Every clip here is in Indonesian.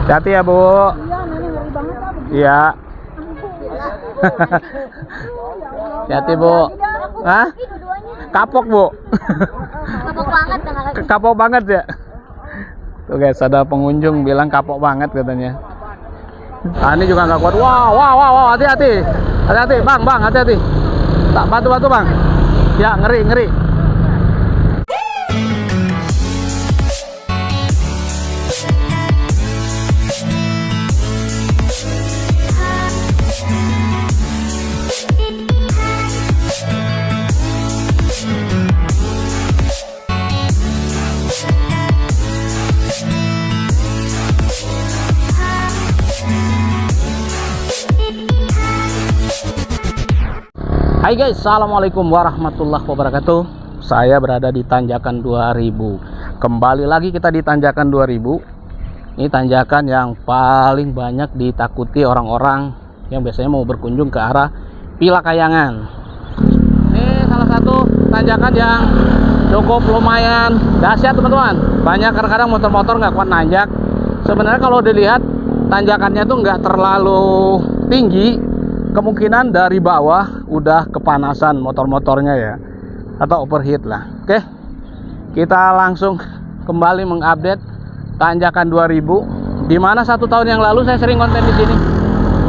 Hati-hati ya, Bu. Iya, nenek ngeri banget lah begini. Iya. Hati-hati, Bu. Hah? Kapok, Bu. Kapok banget dengan Kapok banget ya. Tuh guys, ada pengunjung bilang kapok banget katanya. Nah, ini juga nggak kuat. Wow, hati-hati. Hati-hati, Bang, hati-hati. Tak bantu, Bang. Ya, ngeri. Hai guys, assalamualaikum warahmatullahi wabarakatuh. Saya berada di Tanjakan 2000. Kembali lagi kita di Tanjakan 2000. Ini tanjakan yang paling banyak ditakuti orang-orang yang biasanya mau berkunjung ke arah Pila Kayangan. Ini salah satu tanjakan yang cukup lumayan dahsyat teman-teman. Banyak kadang-kadang motor-motor nggak kuat nanjak. Sebenarnya kalau dilihat tanjakannya tuh nggak terlalu tinggi. Kemungkinan dari bawah udah kepanasan motor-motornya ya, atau overheat lah. Oke, kita langsung kembali mengupdate Tanjakan 2000. Dimana 1 tahun yang lalu saya sering konten di sini.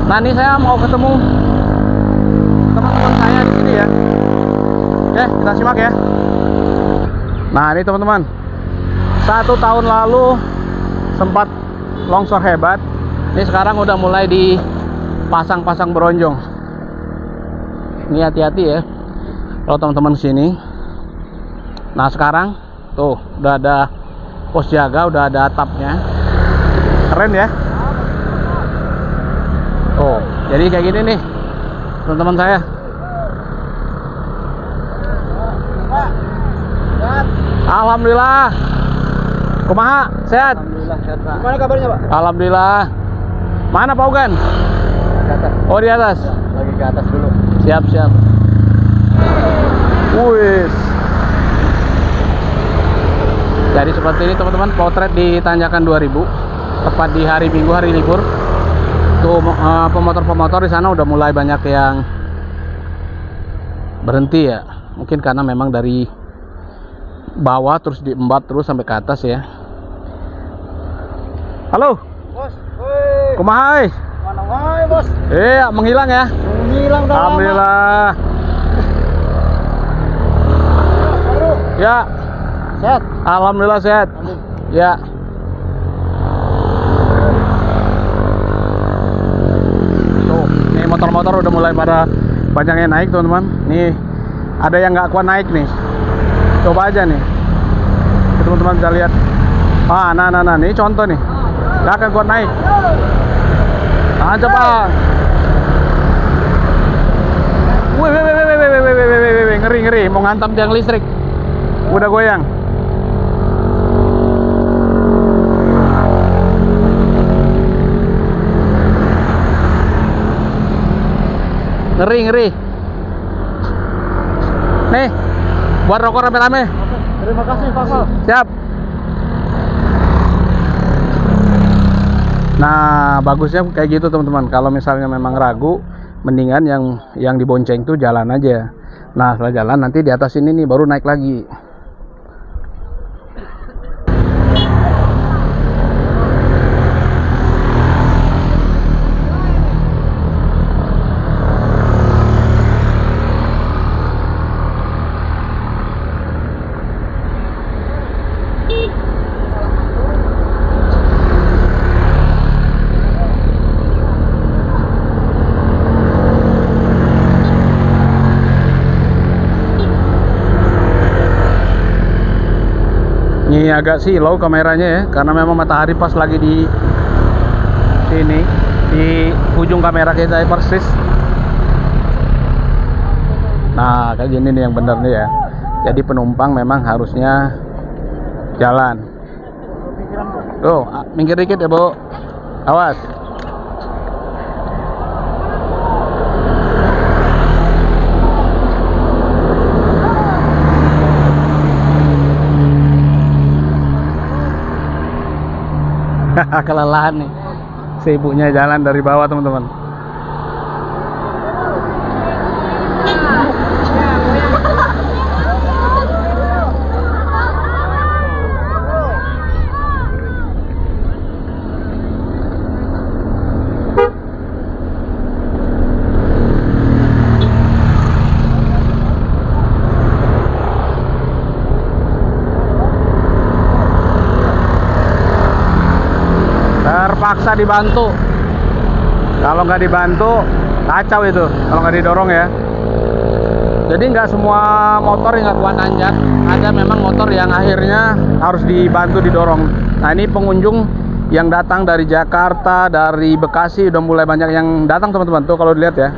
Nah, ini saya mau ketemu teman-teman saya di sini ya. Oke, kita simak ya. Nah, ini teman-teman, 1 tahun lalu sempat longsor hebat. Ini sekarang udah mulai di pasang beronjong. Ini hati-hati ya kalau teman-teman sini. Nah, sekarang tuh udah ada pos jaga, udah ada atapnya. Keren ya. Tuh, jadi kayak gini nih teman-teman saya. Alhamdulillah. Kumaha? Sehat? Alhamdulillah sehat, Pak. Gimana kabarnya, Pak? Alhamdulillah. Mana Pak Ugan? Oh, di atas. Lagi ke atas dulu. Siap. Wis. Jadi seperti ini teman-teman, potret di Tanjakan 2000. Tepat di hari Minggu, hari libur. Tuh pemotor-pemotor di sana udah mulai banyak yang berhenti ya. Mungkin karena memang dari bawah terus diembat terus sampai ke atas ya. Halo. Bos, woi. Kumaha? Mana wae, Bos? Menghilang ya. Menghilang dah. Alhamdulillah. Ya. Sehat. Alhamdulillah sehat. Ya. Tuh, nih motor-motor udah mulai pada banyak yang naik teman-teman. Nih ada yang nggak kuat naik nih. Coba aja nih. Teman-teman bisa lihat. Nah, ini contoh nih. Nggak akan kuat naik. Coba. Wih, ngeri, mau ngantam tiang listrik. Udah goyang. Ngeri. Nih, buat rokok rame-rame. Terima kasih, Pak Kol. Siap. Nah, bagusnya kayak gitu teman-teman. Kalau misalnya memang ragu, mendingan yang dibonceng tuh jalan aja. Nah, setelah jalan nanti di atas ini nih baru naik lagi. Ini agak silau kameranya ya, karena memang matahari pas lagi di sini, di ujung kamera kita persis. Nah, kayak gini nih yang bener nih ya. Jadi penumpang memang harusnya jalan. Tuh, minggir dikit ya, Bu. Awas. Kelelahan nih. Si ibunya jalan dari bawah, teman-teman. Terpaksa dibantu. Kalau nggak dibantu kacau itu, kalau nggak didorong ya. Jadi nggak semua motor yang nggak kuat nanjak. Ada memang motor yang akhirnya harus dibantu didorong. Nah ini pengunjung yang datang dari Jakarta, dari Bekasi udah mulai banyak yang datang, teman-teman. Tuh kalau dilihat ya.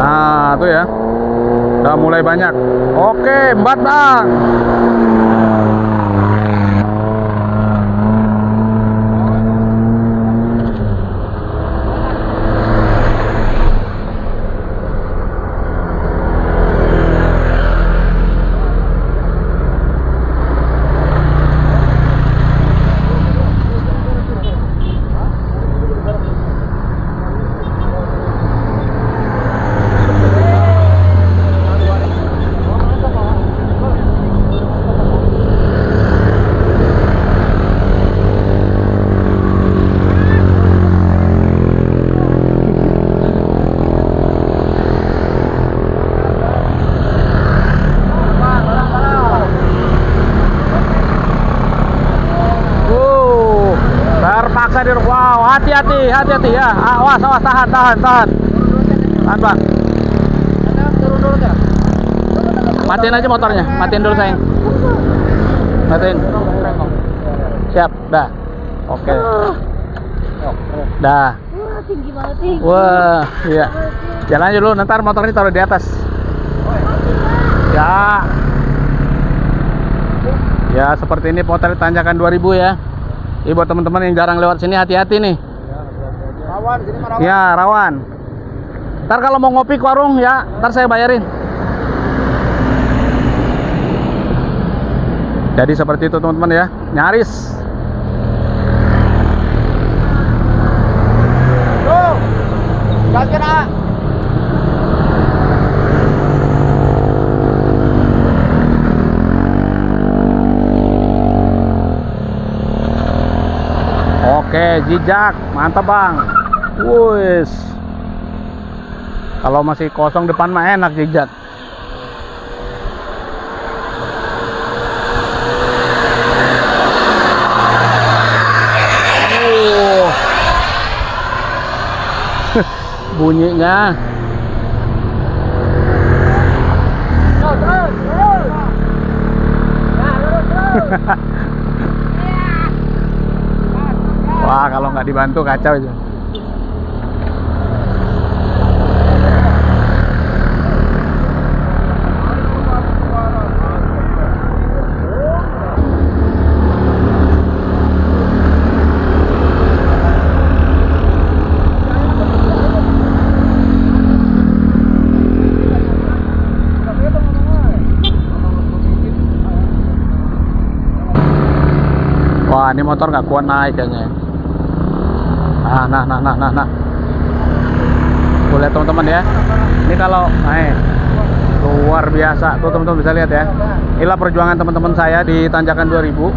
Nah tuh ya, udah mulai banyak. Oke, embat bang. Wow, hati-hati ya. Awas, tahan bang. Matiin aja motornya, matiin dulu sayang. Matiin. Siap, dah. Oke. Dah. Wah, tinggi banget nih. Wah, iya. Jalan aja dulu, ntar motornya taruh di atas. Ya. Ya, seperti ini potret tanjakan 2000 ya. Ini buat teman-teman yang jarang lewat sini, hati-hati nih. Rawan, sini mah rawan. Ya, rawan. Ntar kalau mau ngopi ke warung ya, ntar saya bayarin. Jadi seperti itu teman-teman ya, nyaris. Tuh, gas kena. Oke, jijak, mantap bang. Wis. Kalau masih kosong depan mah enak jijak. Bunyinya. Wah, kalau nggak dibantu kacau aja. Wah, ini motor nggak kuat naik kayaknya. Nah. Boleh teman-teman ya. Ini kalau luar biasa tuh teman-teman bisa lihat ya. Inilah perjuangan teman-teman saya di tanjakan 2000.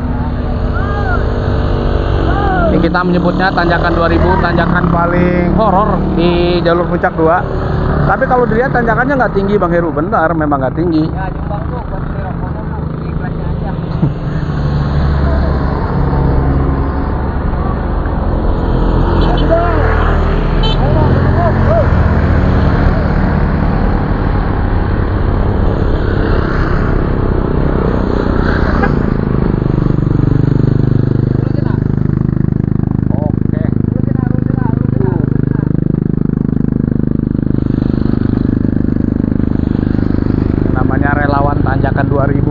Ini kita menyebutnya tanjakan 2000, tanjakan paling horor di jalur puncak 2. Tapi kalau dilihat tanjakannya nggak tinggi Bang Heru, benar memang nggak tinggi. Ya, Jumbang tuh buat beli rokok tuh iklannya aja. Tanjakan 2000.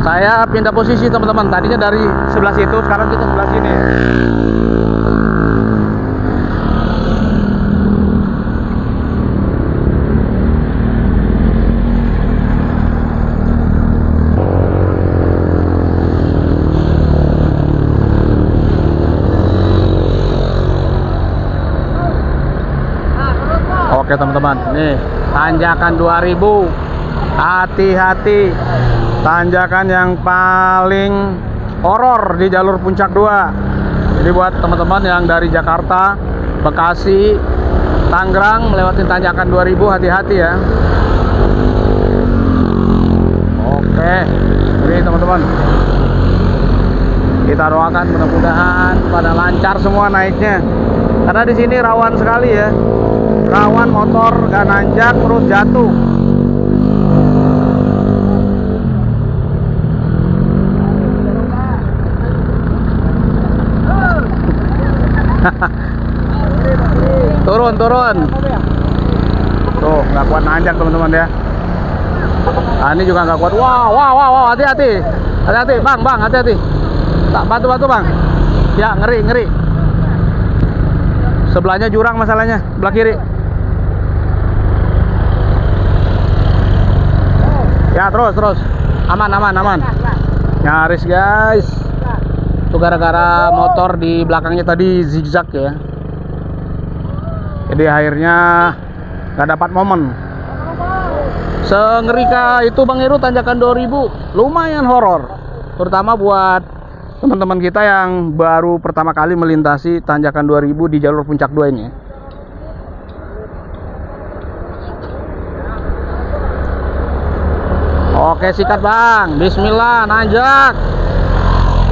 Saya pindah posisi teman-teman. Tadinya dari sebelah situ, sekarang kita sebelah sini. Oke teman-teman, nih tanjakan 2000. Hati-hati, tanjakan yang paling horor di jalur puncak 2. Jadi buat teman-teman yang dari Jakarta, Bekasi, Tangerang melewati tanjakan 2000, hati-hati ya. Oke, ini teman-teman, kita doakan mudah-mudahan pada lancar semua naiknya. Karena di sini rawan sekali ya, rawan motor gak nanjak terus jatuh. turun tuh, nggak kuat nanjak teman-teman ya. Nah, ini juga nggak kuat. Wow, hati-hati bang, hati-hati. Tak batu bang. Ya, ngeri. Sebelahnya jurang masalahnya, sebelah kiri. Ya, terus aman. Nyaris guys. Itu gara-gara motor di belakangnya tadi zigzag ya. Jadi akhirnya nggak dapat momen. Sengerika itu Bang Heru tanjakan 2000 lumayan horor, terutama buat teman-teman kita yang baru pertama kali melintasi tanjakan 2000 di jalur puncak 2 ini. Oke, sikat Bang, bismillah, nanjak.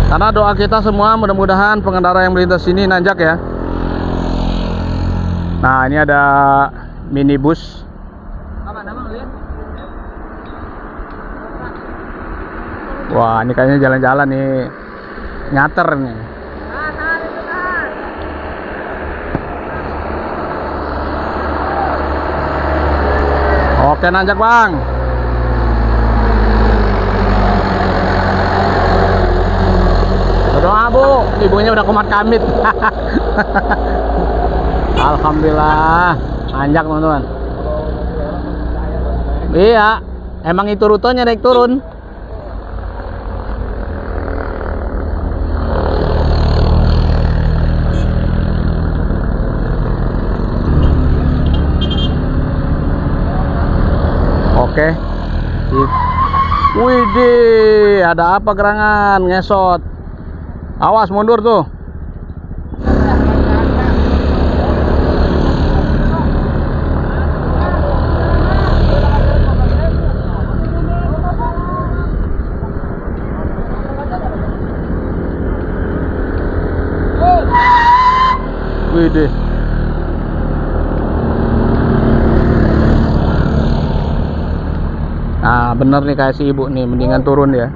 Karena doa kita semua mudah-mudahan pengendara yang melintas sini nanjak ya. Nah, ini ada minibus. Wah, ini kayaknya jalan-jalan nih, nyater nih. Oke, nanjak Bang. Berdoa Bu, ibunya udah kumat kamit. Alhamdulillah, nanjak teman-teman. Iya, emang itu rutenya naik turun. Oke. Widih, ada apa gerangan ngesot? Awas mundur tuh. Widih. Nah, bener nih kayak si ibu nih, mendingan turun ya.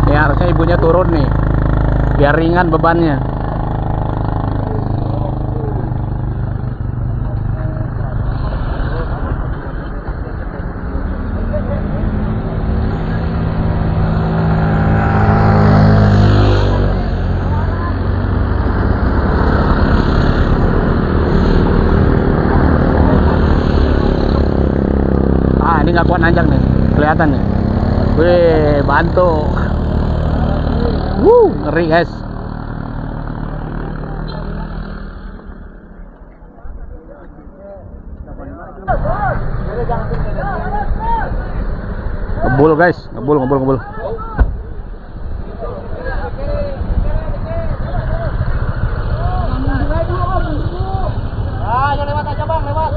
Ini harusnya ibunya turun nih, biar ringan bebannya. Ini nggak kuat nanjak nih, kelihatan nih. Wih, bantu. Ngeri guys. Ngebul guys, ngebul. Jangan lewat aja Bang, lewat.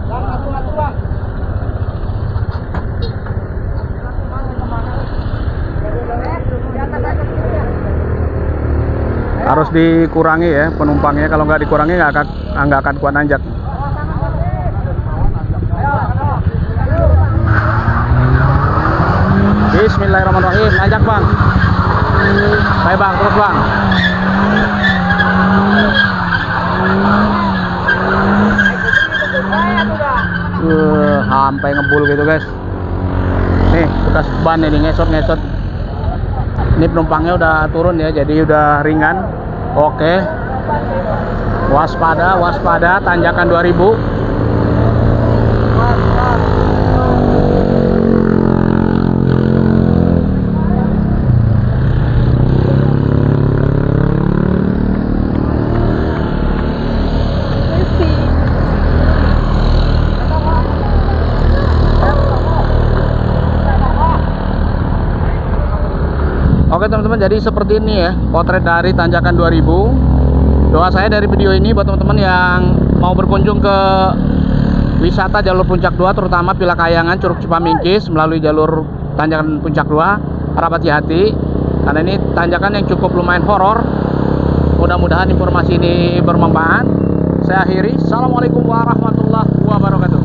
Jangan ngatur-ngatur Bang. Harus dikurangi ya penumpangnya, kalau nggak dikurangi nggak akan kuat nanjak. Bismillahirrahmanirrahim, nanjak Bang. Baik Bang, terus Bang. Sampai ngebul gitu guys. Nih bekas ban ini ngesot. Ini penumpangnya udah turun ya, jadi udah ringan. Oke, waspada tanjakan 2000. Oke teman-teman, jadi seperti ini ya potret dari tanjakan 2000. Doa saya dari video ini buat teman-teman yang mau berkunjung ke wisata jalur Puncak 2, terutama Pila Kayangan, Curug Cipamingkis melalui jalur tanjakan Puncak 2, harap hati-hati karena ini tanjakan yang cukup lumayan horor. Mudah-mudahan informasi ini bermanfaat. Saya akhiri. Assalamualaikum warahmatullahi wabarakatuh.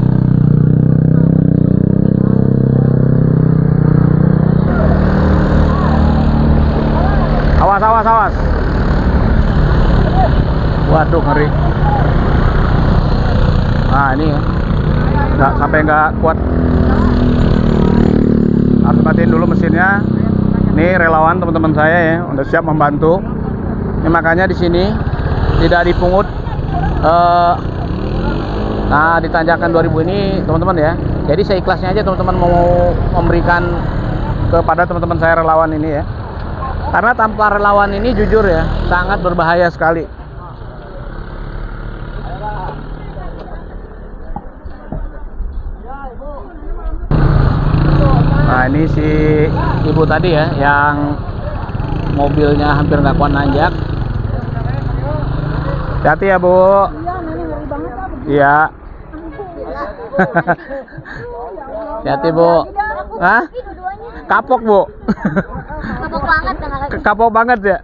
Awas, awas, awas. Waduh, ngeri. Nah, ini ya. Nggak kuat. Harus matiin dulu mesinnya. Ini relawan teman-teman saya ya, udah siap membantu. Ini makanya di sini tidak dipungut. Nah, di tanjakan 2000 ini teman-teman ya. Jadi seikhlasnya aja teman-teman mau memberikan kepada teman-teman saya relawan ini ya. Karena tanpa relawan ini jujur ya sangat berbahaya sekali. Nah, ini si ibu tadi ya yang mobilnya hampir nggak kuat nanjak. Hati-hati ya Bu. Iya, Nani ngeri banget lah begitu. Iya. Hati-hati Bu. Hah? Kapok Bu. Kapok banget dengar lagi. Kapok banget ya.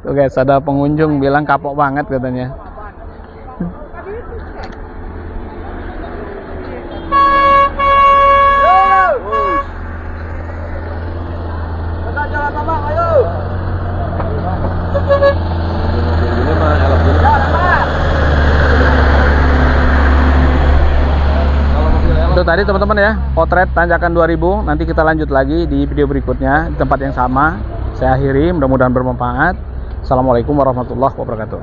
Tuh guys, ada pengunjung bilang kapok banget katanya. Jalan Bang, ayo. Itu tadi teman-teman ya potret tanjakan 2000. Nanti kita lanjut lagi di video berikutnya di tempat yang sama. Saya akhiri, mudah-mudahan bermanfaat. Assalamualaikum warahmatullahi wabarakatuh.